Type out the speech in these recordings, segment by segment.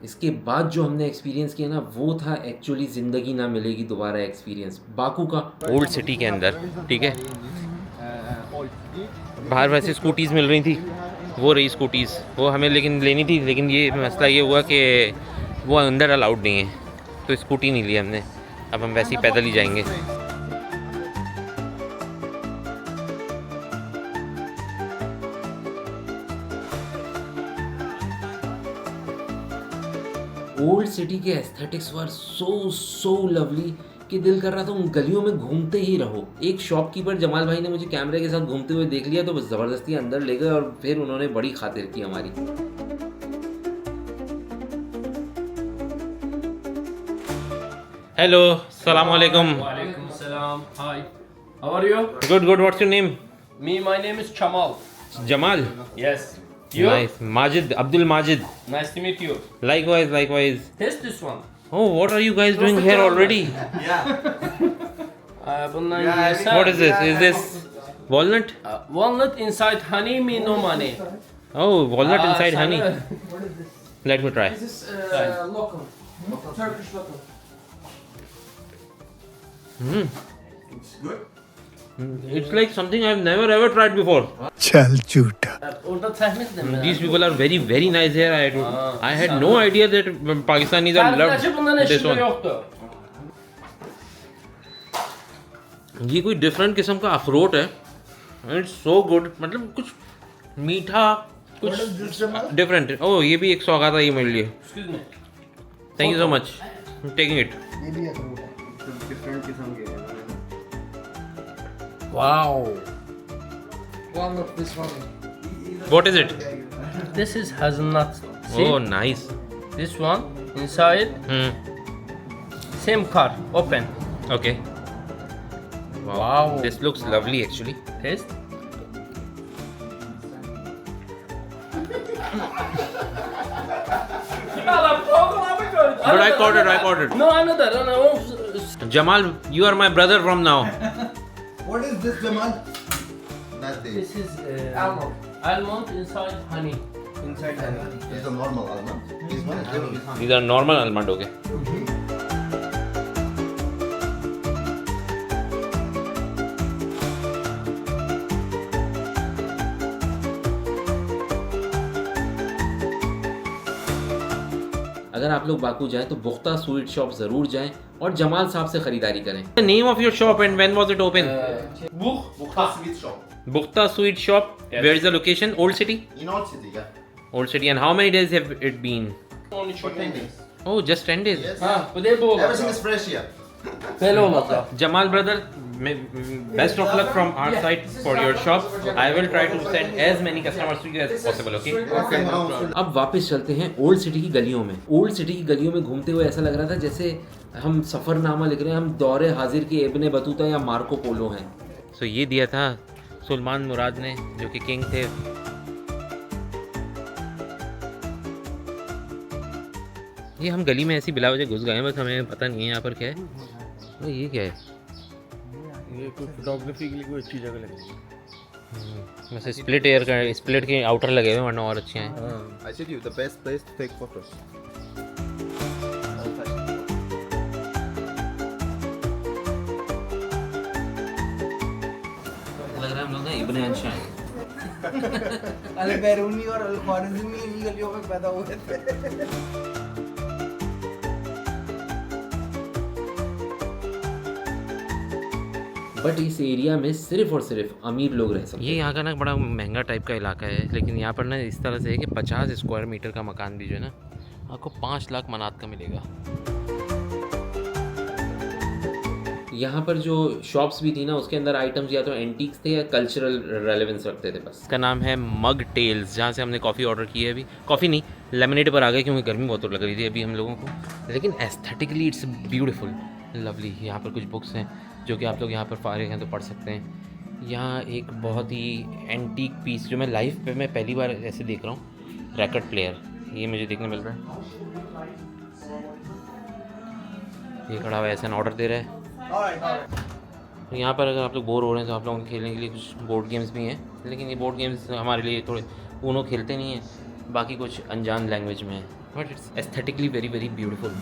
इसके बाद जो हमने एक्सपीरियंस किया ना वो था एक्चुअली ज़िंदगी ना मिलेगी दोबारा एक्सपीरियंस बाकू का। ओल्ड सिटी के अंदर, ठीक है, बाहर वैसे स्कूटीज़ मिल रही थी, वो रही स्कूटीज़, वो हमें लेकिन लेनी थी, लेकिन ये मसला ये हुआ कि वो अंदर अलाउड नहीं है, तो स्कूटी नहीं ली हमने। अब हम वैसे ही पैदल ही जाएंगे। ओल्ड सिटी के एस्थेटिक्स वर सो लवली कि दिल कर रहा था उन गलियों में घूमते ही रहो। एक शॉपकीपर जमाल भाई ने मुझे कैमरे के साथ घूमते हुए देख लिया तो बस ज़बरदस्ती अंदर ले गए और फिर उन्होंने बड़ी खातिर की हमारी। हेलो, सलाम वालेकुम। Walaikum salam. Hi. How are you? Good, what's your name? My name is Chamal. Jamal. Yes. You? Nice. Majid, Abdul Majid. Nice to meet you. Likewise. Taste this one. Oh, what are you guys doing here already? Bundan Yeah, yesen. What is this? Is this walnut? Walnut inside honey, me no money. Oh, walnut Ah, inside sana- honey. Let me try. This is Right. local, Turkish local. It's good. It's like something I've never ever tried before. चल झूठा। Orada tahmin de mi? These people are very nice here. I had no idea that Pakistanis are Tahminlerce bundan loved this eşliği one. yoktu. ये कोई different किस्म का अखरोट है। It's so good, मतलब कुछ मीठा, कुछ डिफरेंट। ओह, ये भी एक सौगात है, ये मेरे लिए। Excuse me. Thank you so much, taking it. ये भी अखरोट है। Different किस्म के हैं। Wow. Walnut, this one. What is it? This is hazelnut. See? Oh nice. This one inside same car open. Okay. Wow. This looks lovely actually. Taste. But I caught it. No, another. No. Jamal, you are my brother from now. What is this, Jamal? That's the This is Almond. almond inside honey. Inside honey. this is the normal almond. This one is honey. These are normal almond, okay? अगर आप लोग Baku जाएं तो बुख्ता sweet shop जरूर जाएं और जमाल साहब से खरीदारी करें। The name of your shop and when was it open? Bukhta sweet shop. Bukhta Sweet Shop. Yes. Where is the location? Old City? In old city, yeah. Old City. And how many days have it been? Only For 10 days. Oh, just 10 days. Yes. Ha, bu da bu Everything is olacak. fresh here. Böyle olacak. Jamal brother, best of luck from our side for your shop. I will try to send as many customers to you as possible, okay? Okay, no problem. अब वापस चलते हैं old city की गलियों में। Old city की गलियों में घूमते हुए ऐसा लग रहा था जैसे हम सफ़रनामा लिख रहे हैं, हम दौरे हाजिर के इब्ने बतूता या मार्को पोलो हैं। सो ये दिया था सुलेमान मुराद ने, जो कि किंग थे। ये हम गली में ऐसी बिला वजह घुस गए हैं, बस हमें पता नहीं है यहाँ पर क्या है। तो ये क्या है? ये कोई फोटोग्राफी के लिए कोई अच्छी जगह लगेगी। वैसे स्प्लिट एयर का, स्प्लिट के आउटर लगे हुए हैं, वरना और अच्छे हैं। I said you the best place to take photos. लग रहा है हम लोग ना इब्ने अंशा हैं। अल बैरूनी और अल ख्वारिज़मी इन्हीं गलियों में पैदा हुए थे। बट इस एरिया में सिर्फ और सिर्फ अमीर लोग रह सकते हैं। ये यहाँ का ना बड़ा महंगा टाइप का इलाका है, लेकिन यहाँ पर ना इस तरह से है कि 50 स्क्वायर मीटर का मकान भी जो है ना आपको 5 लाख मनात का मिलेगा। यहाँ पर जो शॉप्स भी थी ना उसके अंदर आइटम्स या तो एंटीक्स थे या कल्चरल रेलेवेंस रखते थे बस। इसका नाम है मग टेल्स, जहाँ से हमने कॉफ़ी ऑर्डर की है। अभी कॉफ़ी नहीं, लेमनेड पर आ गए क्योंकि गर्मी बहुत लग रही थी अभी हम लोगों को, लेकिन एस्थेटिकली इट्स ब्यूटीफुल, लवली। यहाँ पर कुछ बुक्स हैं जो कि आप लोग यहाँ पर फारिग हैं तो पढ़ सकते हैं। यहाँ एक बहुत ही एंटीक पीस जो मैं लाइफ पे मैं पहली बार ऐसे देख रहा हूँ, रैकेट प्लेयर, ये मुझे देखने मिल रहा है। ये खड़ा हुआ ऐसा ऑर्डर दे रहा है। यहाँ पर अगर आप लोग बोर हो रहे हैं तो आप लोगों को खेलने के लिए कुछ बोर्ड गेम्स भी हैं, लेकिन ये बोर्ड गेम्स हमारे लिए थोड़े ऊनो खेलते नहीं हैं, बाकी कुछ अनजान लैंग्वेज में है। But it's aesthetically very very beautiful.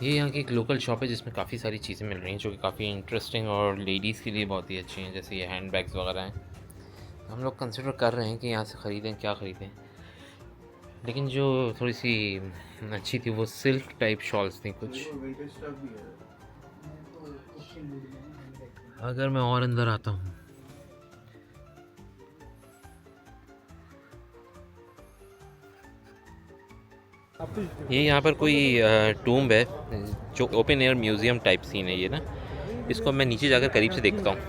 ये यहाँ की एक लोकल शॉप है जिसमें काफ़ी सारी चीज़ें मिल रही हैं जो कि काफ़ी इंटरेस्टिंग और लेडीज़ के लिए बहुत ही अच्छी हैं, जैसे ये हैंड बैग्स वगैरह हैं। हम लोग कंसिडर कर रहे हैं कि यहाँ से ख़रीदें, क्या ख़रीदें, लेकिन जो थोड़ी सी अच्छी थी वो सिल्क टाइप शॉल्स थी कुछ। अगर मैं और अंदर आता हूँ, ये यहाँ पर कोई टूम्ब है जो open air museum type scene है ये ना। इसको मैं नीचे जाकर करीब से देखता हूँ।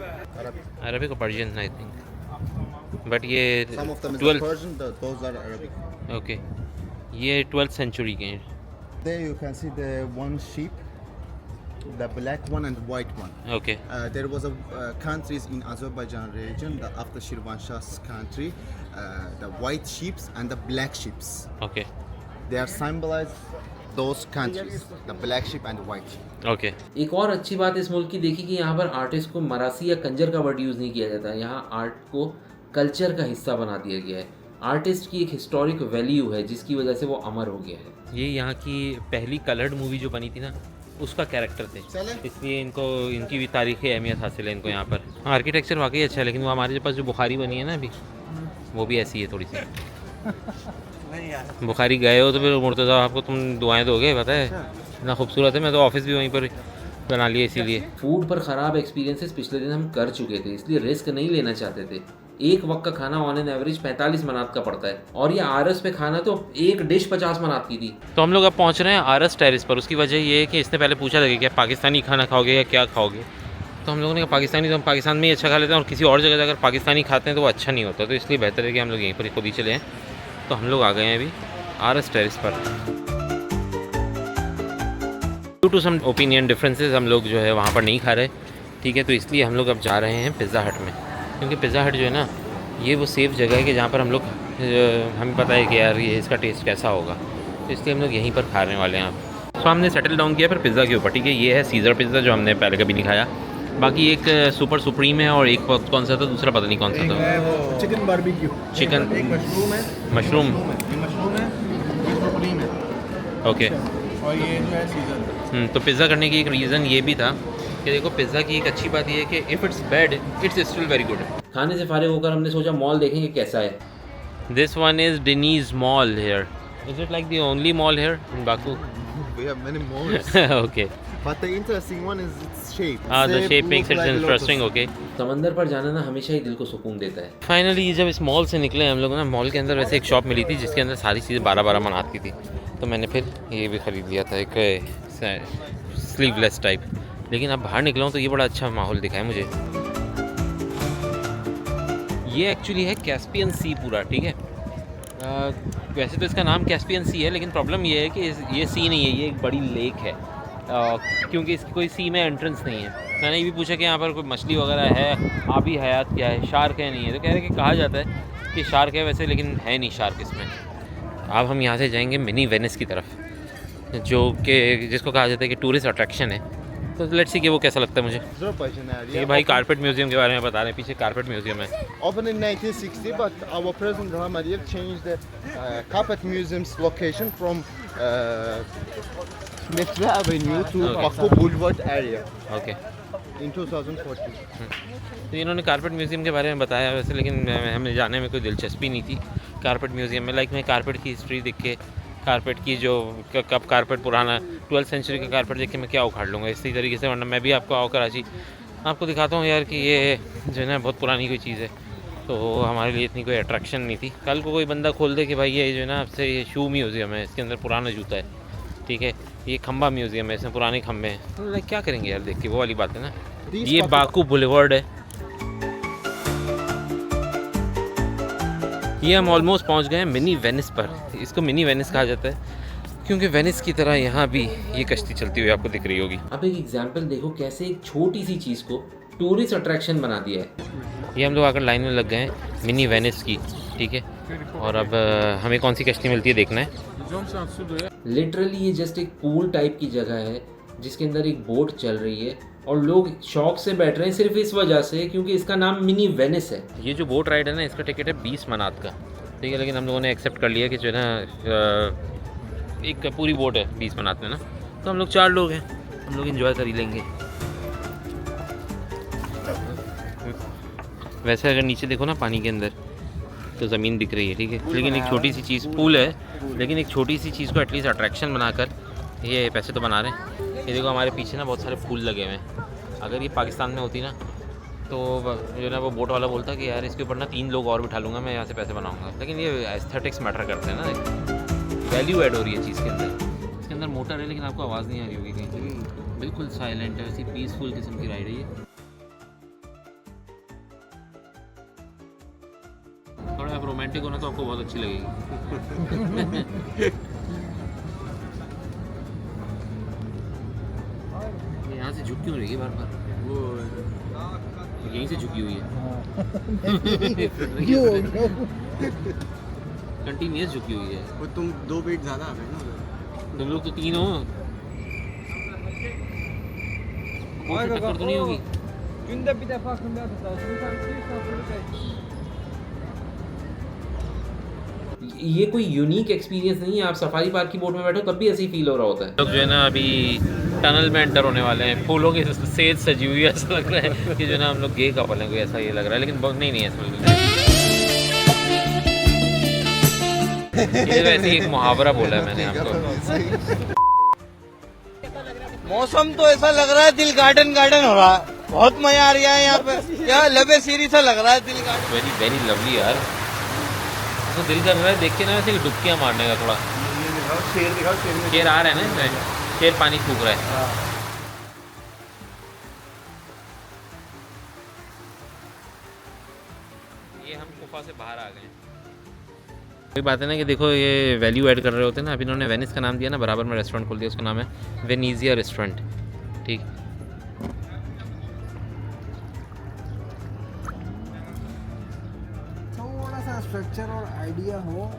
अरबिक और पर्शियन आई थिंक, बट ये Some of them is 12 Persian, those are Arabic. Okay, ये 12th सेंचुरी के हैं। There you can see the one sheep, the black one and white one. Okay There was a countries in Azerbaijan region, after Shirvanshah's country, the white sheeps and the black sheeps. Okay They are symbolize those countries, the black sheep and the white sheep. Okay. एक और अच्छी बात इस मुल्क की देखी कि यहाँ पर आर्टिस्ट को मरासी या कंजर का वर्ड यूज़ नहीं किया जाता। यहाँ आर्ट को कल्चर का हिस्सा बना दिया गया है। आर्टिस्ट की एक हिस्टोरिक वैल्यू है जिसकी वजह से वो अमर हो गया है। ये यहाँ की पहली कलर्ड मूवी जो बनी थी ना, उसका कैरेक्टर थे, इसलिए इनको इनकी भी तारीख़ी अहमियत हासिल है इनको यहाँ पर। आर्किटेक्चर वाकई अच्छा है, लेकिन वो हमारे पास जो बुखारी बनी है ना अभी, वो भी ऐसी है थोड़ी सी। बुखारी गए हो तो फिर मुर्तज़ा आपको तुम दुआएं दोगे, पता है इतना खूबसूरत है। मैं तो ऑफिस भी वहीं पर बना लिया इसीलिए। फूड पर ख़राब एक्सपीरियंसेस पिछले दिन हम कर चुके थे, इसलिए रिस्क नहीं लेना चाहते थे। एक वक्त का खाना ऑन एन एवरेज 45 मनात का पड़ता है, और ये आरएस पे खाना तो एक डिश 50 मनात की थी। तो हम लोग अब पहुंच रहे हैं आरएस टेरेस पर। उसकी वजह ये है कि इसने पहले पूछा था कि क्या पाकिस्तानी खाना खाओगे या क्या खाओगे, तो हम लोगों ने कहा पाकिस्तानी तो हम पाकिस्तान में ही अच्छा खा लेते हैं, और किसी और जगह अगर पाकिस्तानी खाते हैं तो वो अच्छा नहीं होता, तो इसलिए बेहतर है कि हम लोग यहीं पर खुद ही चले हैं। तो हम लोग आ गए हैं अभी आरएस टेरेस पर। Due to some opinion differences हम लोग जो है वहाँ पर नहीं खा रहे, ठीक है, तो इसलिए हम लोग अब जा रहे हैं पिज़्ज़ा हट में, क्योंकि पिज़्ज़ा हट जो है ना, ये वो सेफ़ जगह है कि जहाँ पर हम लोग हमें पता है कि यार ये इसका टेस्ट कैसा होगा, तो इसलिए हम लोग यहीं पर खाने वाले हैं अब। तो हमने सेटल डाउन किया फिर पिज़्ज़ा के ऊपर, ठीक है। ये है सीज़र पिज़्ज़ा जो हमने पहले कभी नहीं खाया। बाकी एक सुपर सुप्रीम है और एक कौन सा था, दूसरा पता नहीं कौन सा था। चिकन बारबेक्यू, चिकन एक मशरूम है, मशरूम, ये मशरूम है, ये सुप्रीम है, ओके। और ये जो है सीजन। तो पिज़्ज़ा करने की एक रीज़न ये भी था कि देखो पिज़्ज़ा की एक अच्छी बात ये है कि if it's bad it's still very good. खाने से फारिग होकर हमने सोचा मॉल देखेंगे कैसा है। This one is Deniz mall here. Is it like the only mall here in Baku? We have many malls, okay, but the interesting one is its shape. The shape makes look it like a interesting. lotus. Okay, समंदर पर जाना ना हमेशा ही दिल को सुकून देता है। फाइनली जब इस मॉल से निकले हम लोग ना, मॉल के अंदर वैसे एक शॉप मिली थी जिसके अंदर सारी चीज़ें 12-12 मनात की थी, तो मैंने फिर ये भी ख़रीद लिया था, एक स्लीवलेस टाइप। लेकिन अब बाहर निकला हूँ तो ये बड़ा अच्छा माहौल दिखा है मुझे। ये एक्चुअली है कैस्पियन सी पूरा, ठीक है। वैसे तो इसका नाम कैस्पियन सी है, लेकिन प्रॉब्लम ये है कि ये सी नहीं है, ये एक बड़ी लेक है, क्योंकि इसकी कोई सी में एंट्रेंस नहीं है। मैंने ये भी पूछा कि यहाँ पर कोई मछली वगैरह है, आबी हयात क्या है, शार्क है नहीं है, तो कह रहे कि कहा जाता है कि शार्क है वैसे, लेकिन है नहीं शार्क इसमें। अब हम यहाँ से जाएंगे मिनी वेनिस की तरफ, जो कि जिसको कहा जाता है कि टूरिस्ट अट्रैक्शन है। तो लेट्स सी कि वो कैसा लगता है मुझे। Azerbaijan area. ये भाई कारपेट म्यूज़ियम के बारे में बता रहे हैं, पीछे कारपेट म्यूज़ियम है। Opened in 1960, but our president Ilham Aliyev changed the carpet museum's location from Metre Avenue to Okay. Baku Boulevard area okay, in 2014. तो इन्होंने कारपेट म्यूज़ियम के बारे में बताया वैसे, लेकिन हमें जाने में कोई दिलचस्पी नहीं थी कारपेट म्यूज़ियम में। लाइक मैं कारपेट की हिस्ट्री देख के, कारपेट की जो कब कारपेट पुराना 12th सेंचुरी का कारपेट देख के मैं क्या उखाड़ लूँगा इसी तरीके से, वरना मैं भी आपको आओ कराची आपको दिखाता हूँ यार कि ये जो है ना बहुत पुरानी कोई चीज़ है, तो हमारे लिए इतनी कोई अट्रैक्शन नहीं थी। कल को कोई बंदा खोल दे कि भाई ये जो है ना आपसे ये शू म्यूज़ियम है, इसके अंदर पुराना जूता है, ठीक है, ये खंबा म्यूज़ियम है, इसमें पुराने खंबे हैं, तो लाइक क्या करेंगे यार देख के, वो वाली बात है ना। ये बाकू बुलेवर्ड है, ये हम ऑलमोस्ट पहुंच गए हैं मिनी वेनिस पर। इसको मिनी वेनिस कहा जाता है क्योंकि वेनिस की तरह यहाँ भी ये कश्ती चलती हुई आपको दिख रही होगी। अब एक एग्जांपल देखो कैसे एक छोटी सी चीज़ को टूरिस्ट अट्रैक्शन बना दिया है। ये हम लोग आकर लाइन में लग गए हैं मिनी वेनिस की, ठीक है, और अब हमें कौन सी कश्ती मिलती है देखना है। लिटरली ये जस्ट एक पूल टाइप की जगह है जिसके अंदर एक बोट चल रही है और लोग शौक से बैठ रहे हैं सिर्फ इस वजह से क्योंकि इसका नाम मिनी वेनिस है। ये जो बोट राइड है ना, इसका टिकट है 20 मनात का, ठीक है, लेकिन हम लोगों ने एक्सेप्ट कर लिया कि जो है ना एक पूरी बोट है 20 मनात में ना, तो हम लोग 4 लोग हैं, हम लोग इन्जॉय कर ही लेंगे। वैसे अगर नीचे देखो ना पानी के अंदर तो ज़मीन दिख रही है, ठीक है, लेकिन एक छोटी सी चीज़ पूल है, लेकिन एक छोटी सी चीज़ को एटलीस्ट अट्रैक्शन बनाकर ये पैसे तो बना रहे हैं। ये देखो हमारे पीछे ना बहुत सारे फूल लगे हुए हैं, अगर ये पाकिस्तान में होती ना तो जो ना वो बोट वाला बोलता कि यार इसके ऊपर ना 3 लोग और बिठा लूँगा, मैं यहाँ से पैसे बनाऊँगा, लेकिन ये एस्थेटिक्स मैटर करते हैं ना, वैल्यू ऐड हो रही है चीज़ के अंदर। इसके अंदर मोटर है लेकिन आपको आवाज़ नहीं आ रही होगी कहीं, बिल्कुल साइलेंट है, ऐसी पीसफुल किस्म की राइड है ये। थोड़ा आप रोमांटिक हो ना तो आपको बहुत अच्छी लगेगी। यहाँ से झुक क्यों रही है बार बार? वो यहीं से झुकी हुई है। कंटिन्यूस झुकी हुई है। वो तुम 2 फीट ज़्यादा आ गए ना, तुम लोग तो 3 हो, टक्कर तो नहीं होगी? ये कोई यूनिक एक्सपीरियंस नहीं है, आप सफारी पार्क की बोट में बैठो तब भी ऐसे ही फील हो रहा होता है। लोग जो है ना अभी टनल में एंटर होने वाले हैं, फूलों की सेज सजी हुई है, ऐसा लग रहा है कि जो है ना हम लोग गे कपल हैं, कोई ऐसा ये लग रहा है, लेकिन नहीं ऐसा लग रहा है। ये वैसे ही एक मुहावरा बोला है मैंने आपको। मौसम तो ऐसा लग रहा है दिल गार्डन गार्डन हो रहा है, बहुत मजा आ रहा है यहाँ पे, क्या लबे सीरी सा लग रहा है दिल गार्डन। वेरी वेरी लवली यार, तो दिल कर रहा है देख के ना वैसे डुबकियाँ मारने का थोड़ा। शेर आ रहा है ना इसमें, शेर पानी फूक रहा है। ये हम गुफा से बाहर आ गए। कोई बात है ना कि देखो ये वैल्यू ऐड कर रहे होते हैं ना, अभी इन्होंने वेनिस का नाम दिया ना, बराबर में रेस्टोरेंट खोल दिया, उसका नाम है वेनीजिया रेस्टोरेंट, ठीक। थोड़ा सा स्ट्रक्चर और आइडिया हो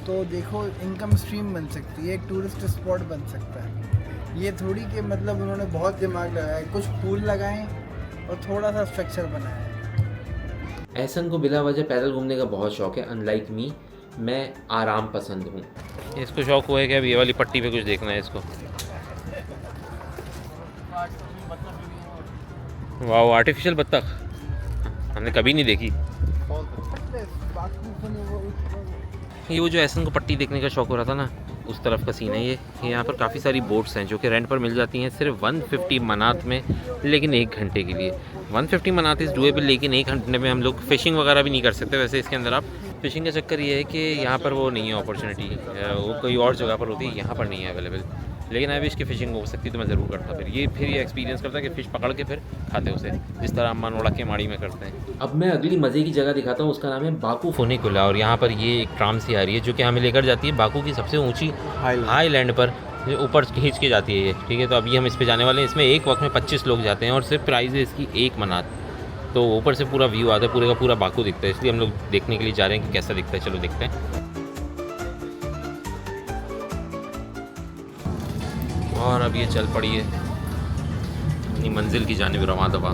तो देखो इनकम स्ट्रीम बन सकती है, एक टूरिस्ट स्पॉट बन सकता है। ये थोड़ी कि मतलब उन्होंने बहुत दिमाग लगाया, कुछ फूल लगाएं और थोड़ा सा स्ट्रक्चर बनाया। एहसन को बिला वजह पैदल घूमने का बहुत शौक है, अनलाइक मी, मैं आराम पसंद हूँ। इसको शौक हुआ है कि अब ये वाली पट्टी पे कुछ देखना है इसको। वाह, आर्टिफिशियल बत्तख हमने कभी नहीं देखी। ये वो जो एहसन को पट्टी देखने का शौक हो रहा था ना, उस तरफ का सीन है ये। यहाँ पर काफ़ी सारी बोट्स हैं जो कि रेंट पर मिल जाती हैं सिर्फ 150 मनात में, लेकिन 1 घंटे के लिए। 150 मनात इस डुएबल, लेकिन 1 घंटे में हम लोग फ़िशिंग वगैरह भी नहीं कर सकते। वैसे इसके अंदर आप फ़िशिंग का चक्कर ये है कि यहाँ पर वो नहीं है अपॉर्चुनिटी, वो कोई और जगह पर होती है, यहाँ पर नहीं है अवेलेबल। लेकिन अभी इसकी फ़िशिंग हो सकती तो मैं ज़रूर करता। फिर ये एक्सपीरियंस करता कि फ़िश पकड़ के फिर खाते उसे, जिस तरह हम मनोड़ा के माड़ी में करते हैं। अब मैं अगली मज़े की जगह दिखाता हूँ, उसका नाम है बाकू फुनिकुला, और यहाँ पर ये एक ट्राम सी आ रही है जो कि हमें लेकर जाती है बाकू की सबसे ऊँची हाईलैंड पर, ऊपर खींच के जाती है ये, ठीक है। तो अभी हम इस पे जाने वाले हैं। इसमें एक वक्त में 25 लोग जाते हैं और सिर्फ प्राइस है इसकी 1 मनात। तो ऊपर से पूरा व्यू आता है, पूरे का पूरा बाकू दिखता है, इसलिए हम लोग देखने के लिए जा रहे हैं कि कैसा दिखता है। चलो देखते हैं। और अब ये चल पड़ी है अपनी मंजिल की जानिब रवां दवा।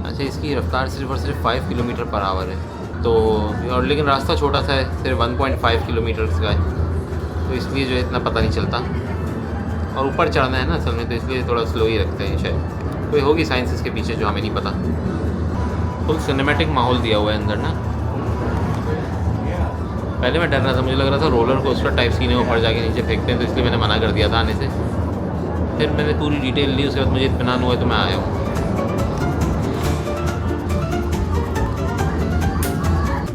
अच्छा, इसकी रफ्तार सिर्फ और सिर्फ 5 किलोमीटर पर आवर है, तो और लेकिन रास्ता छोटा सा है, सिर्फ 1.5 किलोमीटर का है, तो इसलिए जो है इतना पता नहीं चलता। और ऊपर चढ़ना है ना असल में, तो इसलिए थोड़ा स्लो ही रखते हैं शायद। कोई होगी साइंस इसके पीछे जो हमें नहीं पता। फुल सिनेमैटिक माहौल दिया हुआ है अंदर ना। पहले मैं डर रहा था, मुझे लग रहा था रोलर कोस्टर टाइप सीन है, ऊपर जाके नीचे फेंकते हैं, तो इसलिए मैंने मना कर दिया था आने से। फिर मैंने पूरी डिटेल ली, उसके बाद मुझे इत्मीनान हुआ तो मैं आया हूँ।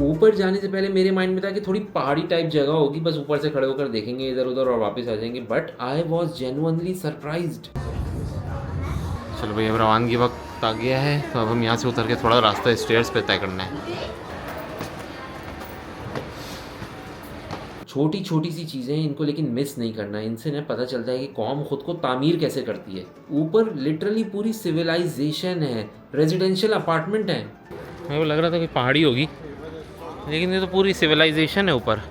ऊपर जाने से पहले मेरे माइंड में था कि थोड़ी पहाड़ी टाइप जगह होगी, बस ऊपर से खड़े होकर देखेंगे इधर उधर और वापस आ जाएंगे, but I was genuinely surprised. चलो भाई, अब रवानगी वक्त आ गया है, तो अब हम यहाँ से उतर के थोड़ा रास्ता स्टेयर्स पे तय करना है। छोटी छोटी सी चीज़ें हैं, इनको लेकिन मिस नहीं करना। इनसे ना पता चलता है कि कौम खुद को तामीर कैसे करती है। ऊपर लिटरली पूरी सिविलाइजेशन है, रेजिडेंशियल अपार्टमेंट है। मेरे को लग रहा था कि पहाड़ी होगी, लेकिन ये तो पूरी सिविलाइजेशन है ऊपर।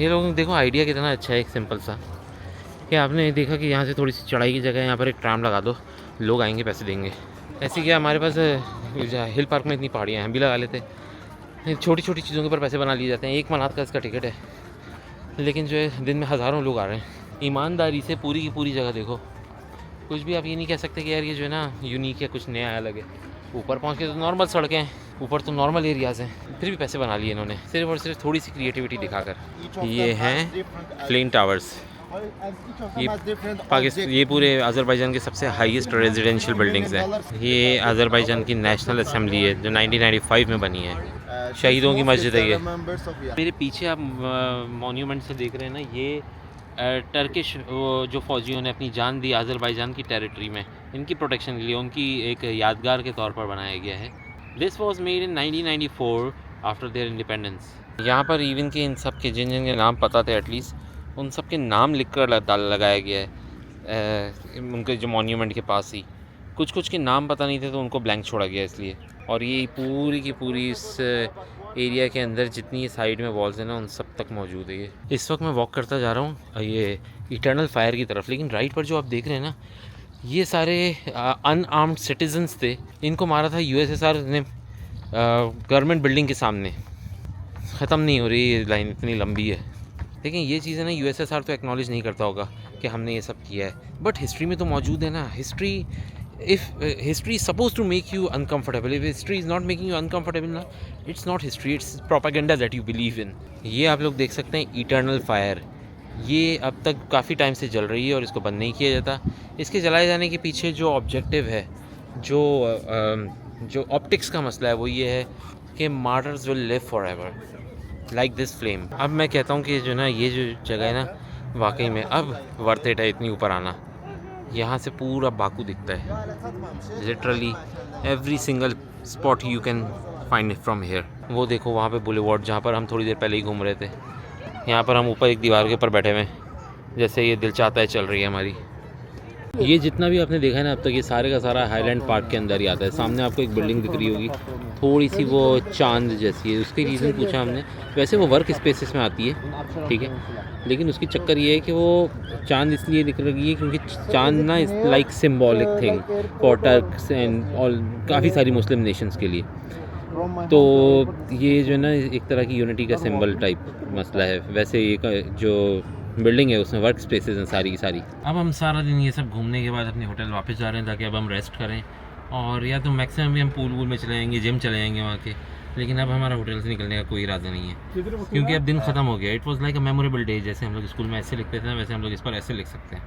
ये लोग देखो आइडिया कितना अच्छा है, एक सिंपल सा कि आपने देखा कि यहाँ से थोड़ी सी चढ़ाई की जगह है, यहाँ पर एक ट्राम लगा दो, लोग आएंगे पैसे देंगे। ऐसे क्या हमारे पास हिल पार्क में इतनी पहाड़ियाँ हैं, हम भी लगा लेते। छोटी छोटी चीज़ों के ऊपर पैसे बना लिए जाते हैं। 1 मनात का इसका टिकट है, लेकिन जो है दिन में हज़ारों लोग आ रहे हैं। ईमानदारी से पूरी की पूरी जगह देखो, कुछ भी आप ये नहीं कह सकते कि यार ये जो है ना यूनिक है, कुछ नया अलग है। ऊपर पहुँच के तो नॉर्मल सड़कें हैं, ऊपर तो नॉर्मल एरियाज़ हैं, फिर भी पैसे बना लिए इन्होंने सिर्फ और सिर्फ थोड़ी सी क्रिएटिविटी दिखाकर। ये हैं फ्लेम टावर्स। ये पूरे अज़रबैजान के सबसे हाईएस्ट रेजिडेंशियल बिल्डिंग्स हैं। ये अज़रबैजान की नेशनल असेंबली है जो 1995 में बनी है। शहीदों की मस्जिद है ये। मेरे पीछे आप मॉन्यूमेंट से देख रहे हैं ना, ये टर्किश जो फ़ौजियों ने अपनी जान दी अज़रबैजान की टेरिटरी में, इनकी प्रोटेक्शन के लिए, उनकी एक यादगार के तौर पर बनाया गया है। This was made in 1994 after their independence. यहाँ पर इवन के इन सब के जिन जिन के नाम पता थे एटलीस्ट, उन सब के नाम लिख कर लगाया गया है उनके जो मॉन्यूमेंट के पास ही। कुछ के नाम पता नहीं थे तो उनको ब्लैंक छोड़ा गया इसलिए। और ये पूरी की पूरी इस एरिया के अंदर जितनी साइड में वॉल्स हैं ना, उन सब तक मौजूद है ये। इस वक्त मैं वॉक करता जा रहा हूँ ये इटर्नल फायर की तरफ, लेकिन राइट पर जो आप देख रहे हैं ना, ये सारे अनआर्म्ड सिटीजन्स थे। इनको मारा था यूएसएसआर ने गवर्नमेंट बिल्डिंग के सामने। ख़त्म नहीं हो रही ये लाइन, इतनी लंबी है। लेकिन ये चीज़ें ना यूएसएसआर तो एक्नॉलेज नहीं करता होगा कि हमने ये सब किया है, बट हिस्ट्री में तो मौजूद है ना। History suppose to make you uncomfortable. If history is not making you uncomfortable ना, it's not history, it's propaganda that you believe in. ये आप लोग देख सकते हैं इटर्नल फायर, ये अब तक काफ़ी टाइम से जल रही है और इसको बंद नहीं किया जाता। इसके जलाए जाने के पीछे जो ऑब्जेक्टिव है, जो ऑप्टिक्स का मसला है, वो ये है कि martyrs will live for ever like this flame. अब मैं कहता हूँ कि जो ना ये जो जगह है ना, वाकई में अब वर्थ इट है इतनी ऊपर आना। यहाँ से पूरा बाकू दिखता है, literally every single spot you can find from here. वो देखो वहाँ पे बुलेवार्ड, जहाँ पर हम थोड़ी देर पहले ही घूम रहे थे। यहाँ पर हम ऊपर एक दीवार के ऊपर बैठे हुए हैं, जैसे ये दिल चाहता है चल रही है हमारी। ये जितना भी आपने देखा है ना अब तक, ये सारे का सारा हाईलैंड पार्क के अंदर ही आता है। सामने आपको एक बिल्डिंग दिख रही होगी, थोड़ी सी वो चांद जैसी है। उसके रीज़न पूछा हमने, वैसे वो वर्क स्पेसिस में आती है, ठीक है, लेकिन उसकी चक्कर ये है कि वो चांद इसलिए दिख रही है क्योंकि चांद ना is like symbolic thing for Turks and all, काफ़ी सारी मुस्लिम नेशंस के लिए। तो ये जो है ना एक तरह की यूनिटी का सिंबल टाइप मसला है। वैसे ये जो बिल्डिंग है उसमें वर्क स्पेसेस हैं सारी की सारी। अब हम सारा दिन ये सब घूमने के बाद अपने होटल वापस जा रहे हैं ताकि अब हम रेस्ट करें, और या तो मैक्सिमम भी हम पूल में चले जाएंगे, जिम चले जाएंगे वहाँ के। लेकिन अब हमारा होटल से निकलने का कोई इरादा नहीं है क्योंकि अब दिन ख़त्म हो गया। It was like a memorable day. जैसे हम लोग स्कूल में ऐसे लिखते थे ना, वैसे हम लोग इस पर ऐसे लिख सकते हैं।